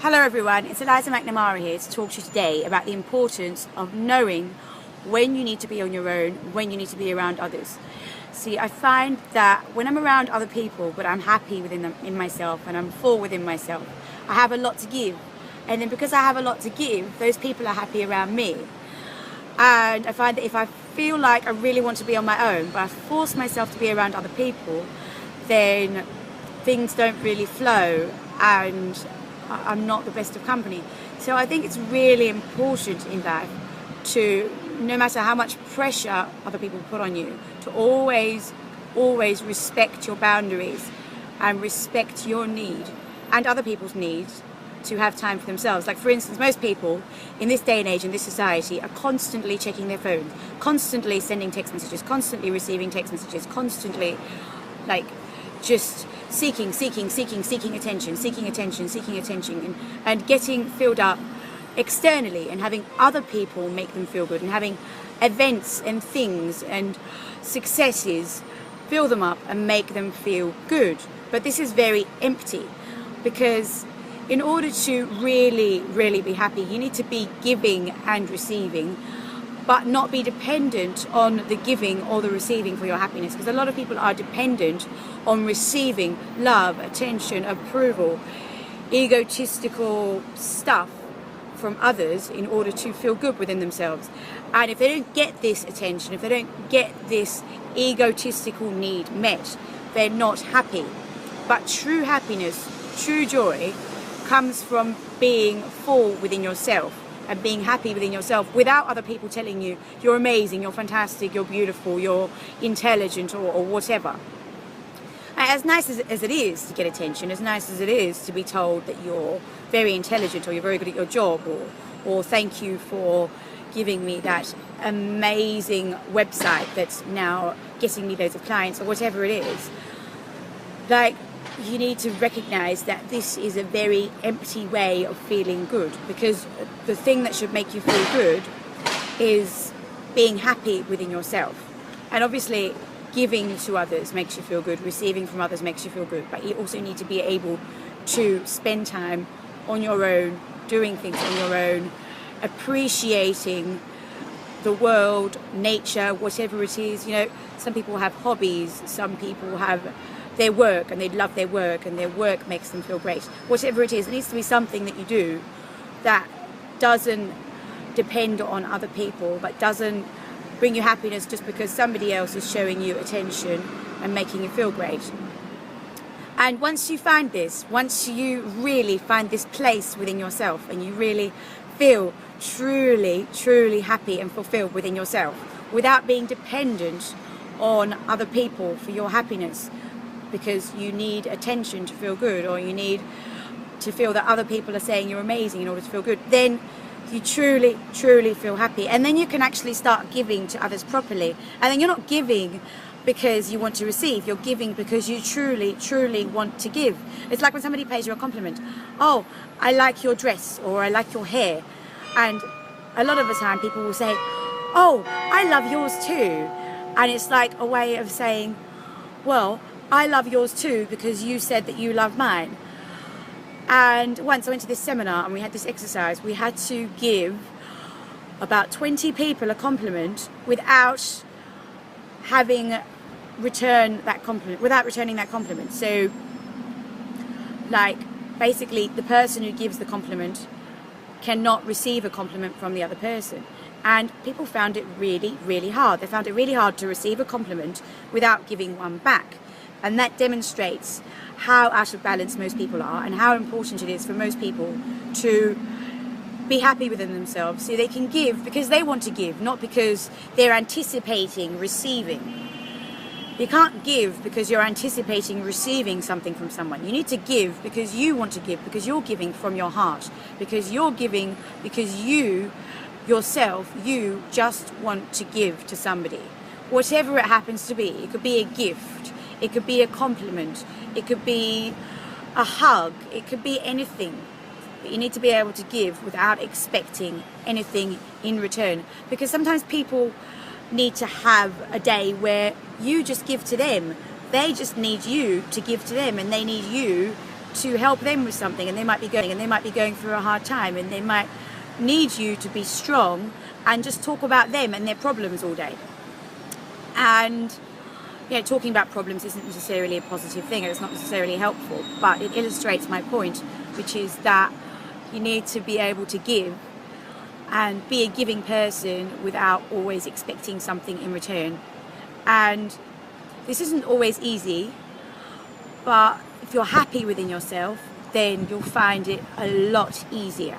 Hello everyone, it's Eliza McNamara here to talk to you today about the importance of knowing when you need to be on your own, when you need to be around others. See, I find that when I'm around other people, but I'm happy in myself and I'm full within myself, I have a lot to give. And then because I have a lot to give, those people are happy around me. And I find that if I feel like I really want to be on my own, but I force myself to be around other people, then things don't really flow and I'm not the best of company. So I think it's really important in life to, no matter how much pressure other people put on you, to always respect your boundaries and respect your need and other people's needs to have time for themselves. Like, for instance, most people in this day and age, in this society, are constantly checking their phones, constantly sending text messages, constantly receiving text messages, constantly just seeking attention, and getting filled up externally and having other people make them feel good, and having events and things and successes fill them up and make them feel good. But this is very empty, because in order to really be happy, you need to be giving and receiving, but not be dependent on the giving or the receiving for your happiness. Because a lot of people are dependent on receiving love, attention, approval, egotistical stuff from others in order to feel good within themselves. And if they don't get this attention, if they don't get this egotistical need met, they're not happy. But true happiness, true joy, comes from being full within yourself and being happy within yourself without other people telling you you're amazing, you're fantastic, you're beautiful, you're intelligent, or whatever. And as nice as it is to get attention, as nice as it is to be told that you're very intelligent or you're very good at your job, or thank you for giving me that amazing website that's now getting me loads of clients, or whatever it is, you need to recognize that this is a very empty way of feeling good, because the thing that should make you feel good is being happy within yourself. And obviously giving to others makes you feel good, receiving from others makes you feel good, but you also need to be able to spend time on your own, doing things on your own, appreciating the world, nature, whatever it is. You know, some people have hobbies, some people have their work and they love their work and their work makes them feel great. Whatever it is, it needs to be something that you do that doesn't depend on other people, but doesn't bring you happiness just because somebody else is showing you attention and making you feel great. And once you find this, once you really find this place within yourself and you really feel truly happy and fulfilled within yourself without being dependent on other people for your happiness, because you need attention to feel good, or you need to feel that other people are saying you're amazing in order to feel good, then you truly feel happy. And then you can actually start giving to others properly. And then you're not giving because you want to receive, you're giving because you truly want to give. It's like when somebody pays you a compliment. Oh, I like your dress, or I like your hair. And a lot of the time people will say, oh, I love yours too. And it's like a way of saying, well, I love yours too because you said that you love mine. And once I went to this seminar and we had this exercise, we had to give about 20 people a compliment without having returning that compliment. So, basically the person who gives the compliment cannot receive a compliment from the other person. And people found it really hard. They found it really hard to receive a compliment without giving one back. And that demonstrates how out of balance most people are and how important it is for most people to be happy within themselves so they can give because they want to give, not because they're anticipating receiving. You can't give because you're anticipating receiving something from someone. You need to give because you want to give, because you're giving from your heart, because you're giving because you yourself, you just want to give to somebody. Whatever it happens to be. It could be a gift, it could be a compliment, it could be a hug, it could be anything. But you need to be able to give without expecting anything in return, because sometimes people need to have a day where you just give to them. They just need you to give to them, and they need you to help them with something, and they might be going through a hard time, and they might need you to be strong and just talk about them and their problems all day. And talking about problems isn't necessarily a positive thing, and it's not necessarily helpful, but it illustrates my point, which is that you need to be able to give and be a giving person without always expecting something in return. And this isn't always easy, but if you're happy within yourself, then you'll find it a lot easier.